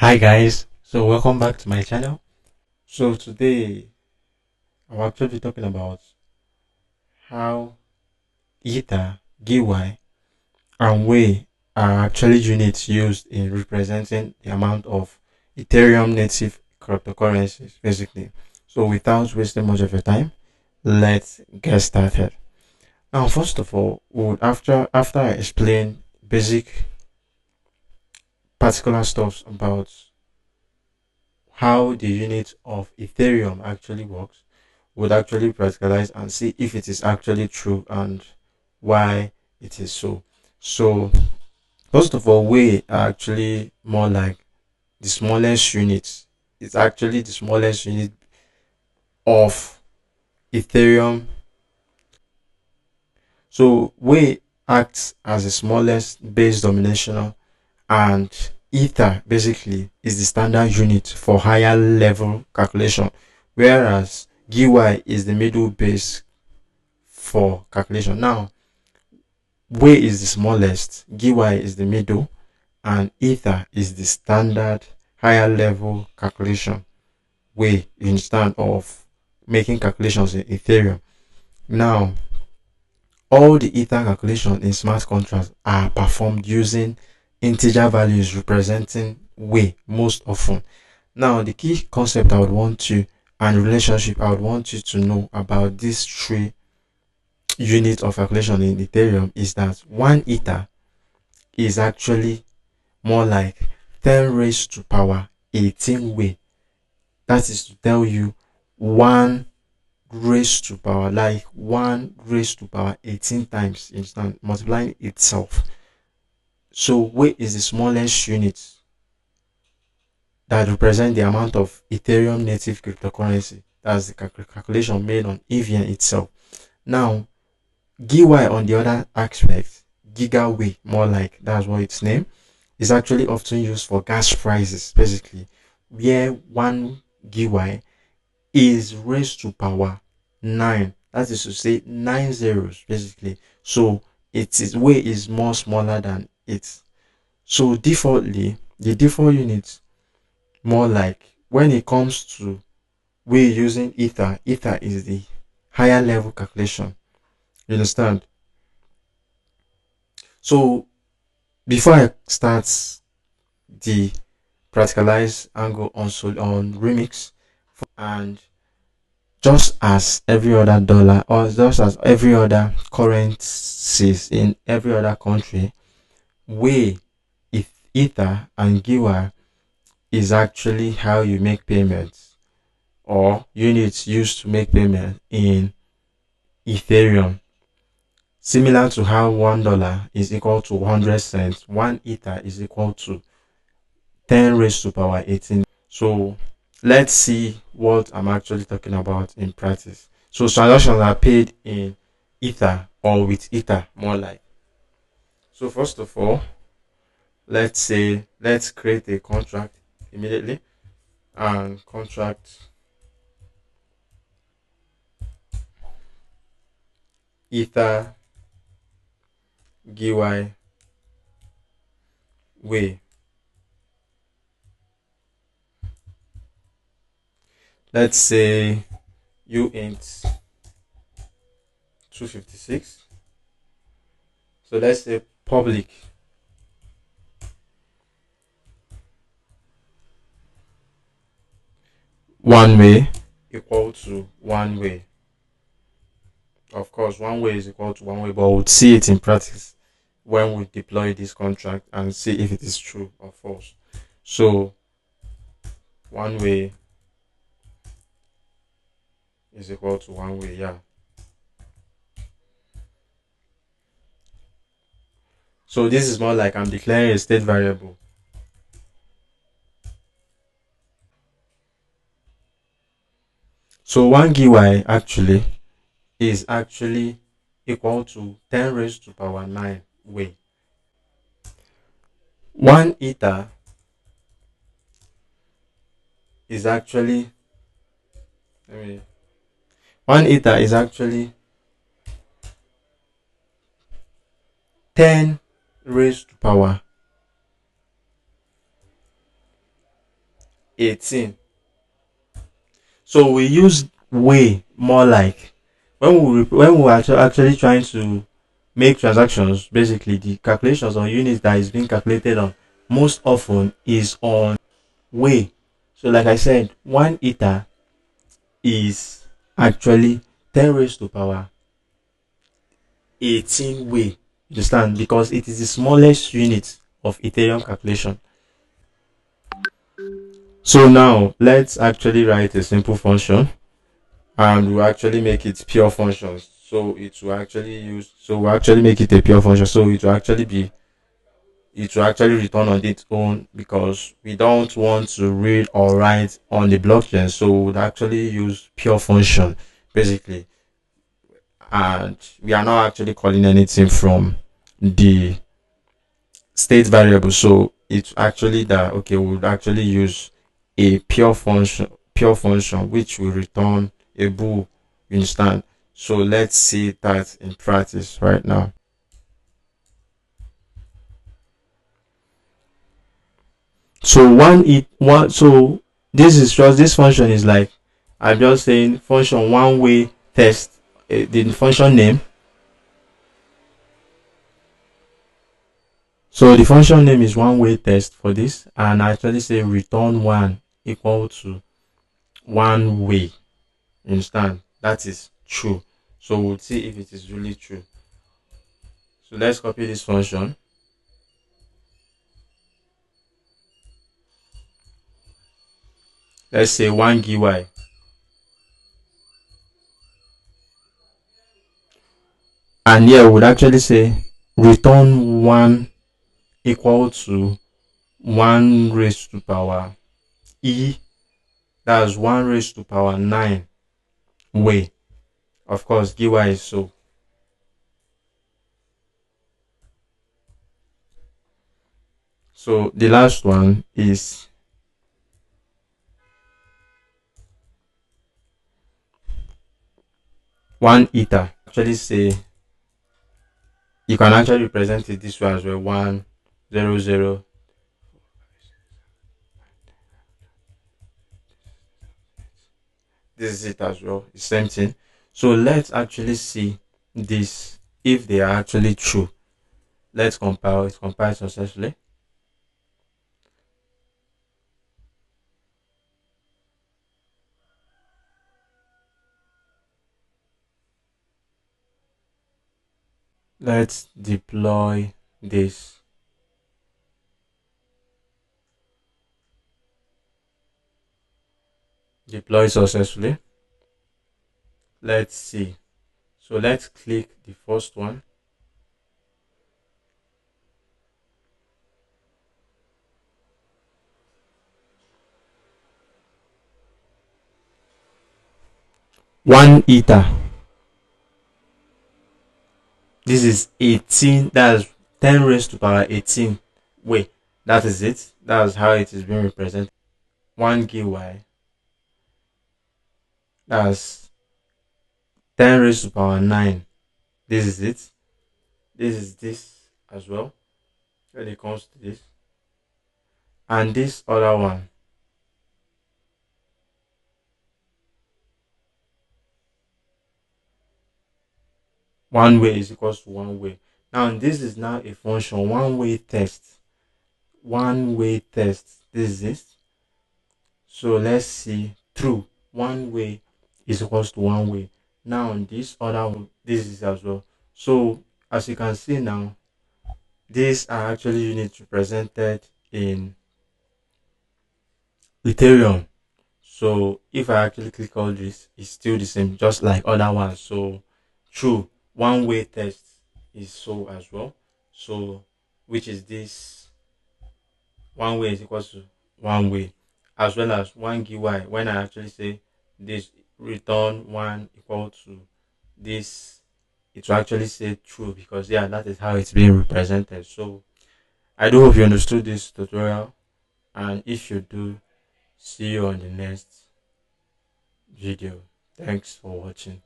Hi guys, so welcome back to my channel. So today I'll actually be talking about how Ether, Gwei, and Wei are actually units used in representing the amount of Ethereum native cryptocurrencies, basically. So without wasting much of your time, let's get started. Now, first of all, after I explain basic particular stuff about how the unit of Ethereum actually works, would actually practicalize and see if it is actually true and why it is so. So, first of all, we are actually more like the smallest unit. It's actually the smallest unit of Ethereum. So, we acts as the smallest base domination, and Ether basically is the standard unit for higher level calculation, whereas GY is the middle base for calculation. Now, Way is the smallest, GY is the middle, and Ether is the standard higher level calculation way, you understand, of making calculations in Ethereum. Now, all the Ether calculations in smart contracts are performed using integer values representing way most often. Now, the key concept I would want you and relationship I would want you to know about these three units of calculation in Ethereum is that one Ether is actually more like 10 raised to power 18 way. That is to tell you 1 raised to power, like 1 raised to power 18 times, you understand, multiplying itself. So weight is the smallest unit that represent the amount of Ethereum native cryptocurrency. That's the calculation made on EVM itself. Now, GY on the other aspect, gigaway, more like that's what its name is actually often used for gas prices, basically, where 1 GY is raised to power 9. That is to say, 9 zeros, basically. So its weight is more smaller than it. So defaultly, the default unit, more like when it comes to we using Ether is the higher level calculation. You understand? So before I start the practicalize angle on on remix, and just as every other dollar or just as every other currencies in every other country, way if Ether and Giwa is actually how you make payments or units used to make payment in Ethereum. Similar to how $1 is equal to 100 cents, one Ether is equal to 10 raised to power 18. So let's see what I'm actually talking about in practice. So transactions are paid in Ether or with Ether, more like. So first of all, let's create a contract immediately, and contract Ether GY way. Let's say you int 256. So let's say public one way equal to one way. Of course, one way is equal to one way, but we'll see it in practice when we deploy this contract and see if it is true or false. So one way is equal to one way, yeah. So this is more like I'm declaring a state variable. So 1 GY actually is actually equal to 10 raised to power 9 way. 1 Ether is actually, I mean, 1 Ether is actually 10 raised to power 18. So we use way more like when we are actually trying to make transactions. Basically, the calculations on units that is being calculated on most often is on way. So, like I said, 1 ether is actually 10 raised to power 18 way. You understand? Because it is the smallest unit of Ethereum calculation. So now let's actually write a simple function and we'll actually make it pure functions. So it will actually we'll actually make it a pure function. So it will actually return on its own because we don't want to read or write on the blockchain. So we'll actually use pure function basically. And we are not actually calling anything from the state variable. So it's actually that okay, we would actually use a pure function which will return a bool. You understand? So let's see that in practice right now. So so this function is like I'm just saying function one way test the function name. So the function name is one way test for this, and I actually say return one equal to one way. You understand? That is true. So we'll see if it is really true. So let's copy this function. Let's say one Gwei. And here we would actually say return one equal to one raised to power e. That's one raised to power 9 way. Of course, Gwei is so the last one is 1 ether. Actually say you can actually represent it this way as well. 100. This is it as well. The same thing. So let's actually see this if they are actually true. Let's compile it. Compile successfully. Let's deploy this. Deploy successfully. Let's see. So let's click the first one. One ether. This is 18. That's 10 raised to power 18. Wait, that is it. That's how it is being represented. 1 Gwei. That's 10 raised to power 9. This is it. This is this as well when it comes to this. And this other one. One way is equals to one way. Now this is now a function one way test. One way test. This is it. So let's see true. One way is equals to one way. Now this other one, this is as well. So as you can see now, these are actually units represented in Ethereum. So if I actually click all this, it's still the same, just like other ones. So true, one way test is so as well. So which is this one way is equals to one way, as well as one Gwei. When I actually say this return one equal to this, it will actually say true because yeah, that is how it's being represented. So I do hope you understood this tutorial, and if you do, see you on the next video. Thanks for watching.